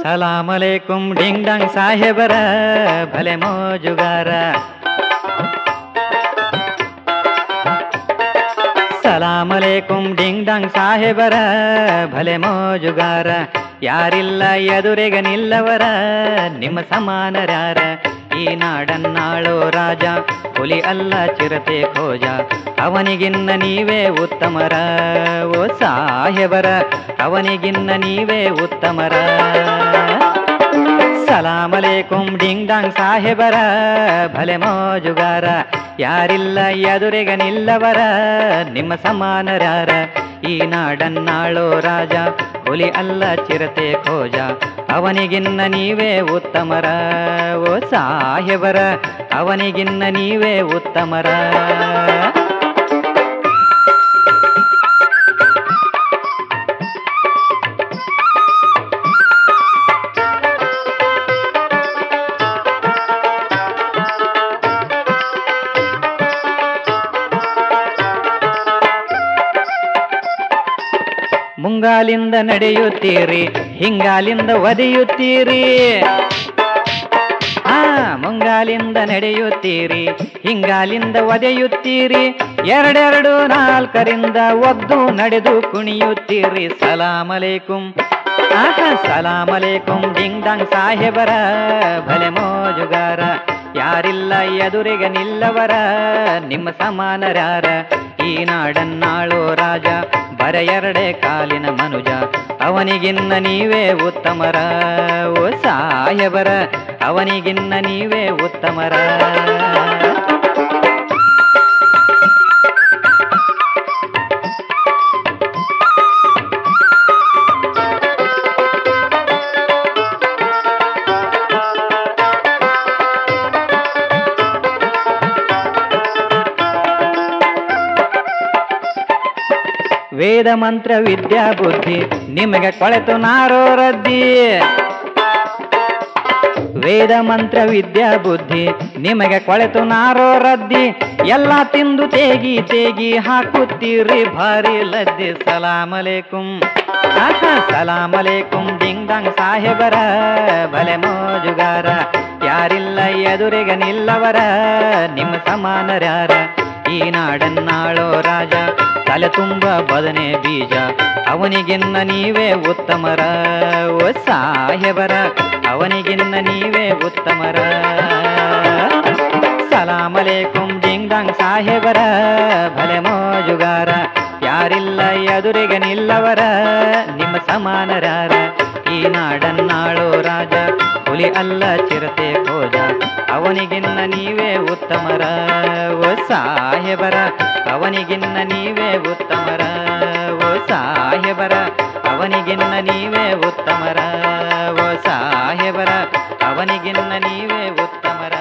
ಸಲಾಮ್ ಅಲೈಕುಂ ding dung ಸಾಹೇಬರ ಭಲೆ ಮೋಜುಗಾರ. ಸಲಾಮ್ ಅಲೈಕುಂ ding dung ಸಾಹೇಬರ ಭಲೆ ಮೋಜುಗಾರ. ಯಾರಿಲ್ಲ ಎದುರಿಗೆ ನಿಲ್ಲವರ ನಿಮ್ಮ ಸಮಾನರ್ಯಾರ. ಈ ನಾಡನ್ನಾಳೋ ರಾಜ ಹುಲಿ ಅಲ್ಲ ಚಿರತೆ ಖೋಜ. ಅವನಿಗಿನ್ನ ನೀವೇ ಉತ್ತಮರ ಓ ಸಾಹೇಬರ, ಅವನಿಗಿನ್ನ ನೀವೇ ಉತ್ತಮರ. ಸಲಾಮ್ ಅಲೈಕುಂ ಡಿಂಗ್ ಡಾಂಗ್ ಸಾಹೇಬರ ಭಲೆ ಮೋಜುಗಾರ. ಯಾರಿಲ್ಲ ಎದುರಿಗೆ ನಿಲ್ಲವರ ನಿಮ್ಮ ಸಮಾನರ್ಯಾರ. ಈ ನಾಡನ್ನಾಳೋ ರಾಜ ಹುಲಿ ಅಲ್ಲ ಚಿರತೆ ಖೋಜ. ಅವನಿಗಿನ್ನ ನೀವೇ ಉತ್ತಮರ ಓ ಸಾಹೇಬರ, ಅವನಿಗಿನ್ನ ನೀವೇ ಉತ್ತಮರ. ಮುಂಗಾಲಿಂದ ನಡೆಯುತ್ತೀರಿ, ಹಿಂಗಾಲಿಂದ ಒದೆಯುತ್ತೀರಿ. ಮುಂಗಾಲಿಂದ ನಡೆಯುತ್ತೀರಿ, ಹಿಂಗಾಲಿಂದ ಒದೆಯುತ್ತೀರಿ. ಎರಡೆರಡು ನಾಲ್ಕರಿಂದ ಒದ್ದು ನಡೆದು ಕುಣಿಯುತ್ತೀರಿ. ಸಲಾಮ್ ಅಲೈಕುಂ ಸಲಾಮ್ ಅಲೈಕುಂ ಡಿಂಗ್ ಡಾಂಗ್ ಸಾಹೇಬರ ಭಲೆ ಮೋಜುಗಾರ. ಯಾರಿಲ್ಲ ಎದುರಿಗೆ ನಿಲ್ಲವರ ನಿಮ್ಮ ಸಮಾನರ್ಯಾರ. ಈ ನಾಡನ್ನಾಳೋ ರಾಜ ಬರ ಎರಡೇ ಕಾಲಿನ ಮನುಜ. ಅವನಿಗಿನ್ನ ನೀವೇ ಉತ್ತಮರ ಓ ಸಾಹೇಬರ, ಅವನಿಗಿನ್ನ ನೀವೇ ಉತ್ತಮರ. ವೇದ ಮಂತ್ರ ವಿದ್ಯಾ ಬುದ್ಧಿ ನಿಮಗೆ ಕೊಳೆತು ನಾರೋ ರದ್ದಿ. ವೇದ ಮಂತ್ರ ವಿದ್ಯಾ ಬುದ್ಧಿ ನಿಮಗೆ ಕೊಳೆತು ನಾರೋ ರದ್ದಿ. ಎಲ್ಲ ತಿಂದು ತೇಗಿ ತೇಗಿ ಹಾಕುತ್ತೀರಿ ಭಾರಿ ಲದ್ದಿ. ಸಲಾಮ್ ಅಲೈಕುಂ ಸಲಾಮ್ ಅಲೈಕುಂ ಡಿಂಗ್ ಡಾಂಗ್ ಸಾಹೇಬರ ಭಲೆ ಮೋಜುಗಾರ. ಯಾರಿಲ್ಲ ಎದುರಿಗೆ ನಿಲ್ಲವರ ನಿಮ್ಮ ಸಮಾನರ್ಯಾರ. ಈ ನಾಡನ್ನಾಳೋ ರಾಜ ತಲೆ ತುಂಬ ಬದನೆ ಬೀಜ. ಅವನಿಗಿನ್ನ ನೀವೇ ಉತ್ತಮರ ಓ ಸಾಹೇಬರ, ಅವನಿಗಿನ್ನ ನೀವೇ ಉತ್ತಮರ. ಸಲಾಮ್ ಅಲೈಕುಂ ಡಿಂಗ್ ಡಾಂಗ್ ಸಾಹೇಬರ ಭಲೆ ಮೋಜುಗಾರ. ಯಾರಿಲ್ಲ ಎದುರಿಗೆ ನಿಲ್ಲವರ ನಿಮ್ಮ ಸಮಾನರ್ಯಾರ. ಈ ನಾಡನ್ನಾಳೋ ರಾಜ ಹುಲಿ ಅಲ್ಲ ಚಿರತೆ ಖೋಜ. ಅವನಿಗಿನ್ನ ನೀವೇ ಉತ್ತಮರ ಓ ಸಾಹೇಬರ, ಅವನಿಗಿನ್ನ ನೀವೇ ಉತ್ತಮರ ಓ ಸಾಹೇಬರ, ಅವನಿಗಿನ್ನ ನೀವೇ ಉತ್ತಮರ ಓ ಸಾಹೇಬರ, ಅವನಿಗಿನ್ನ ನೀವೇ ಉತ್ತಮರ.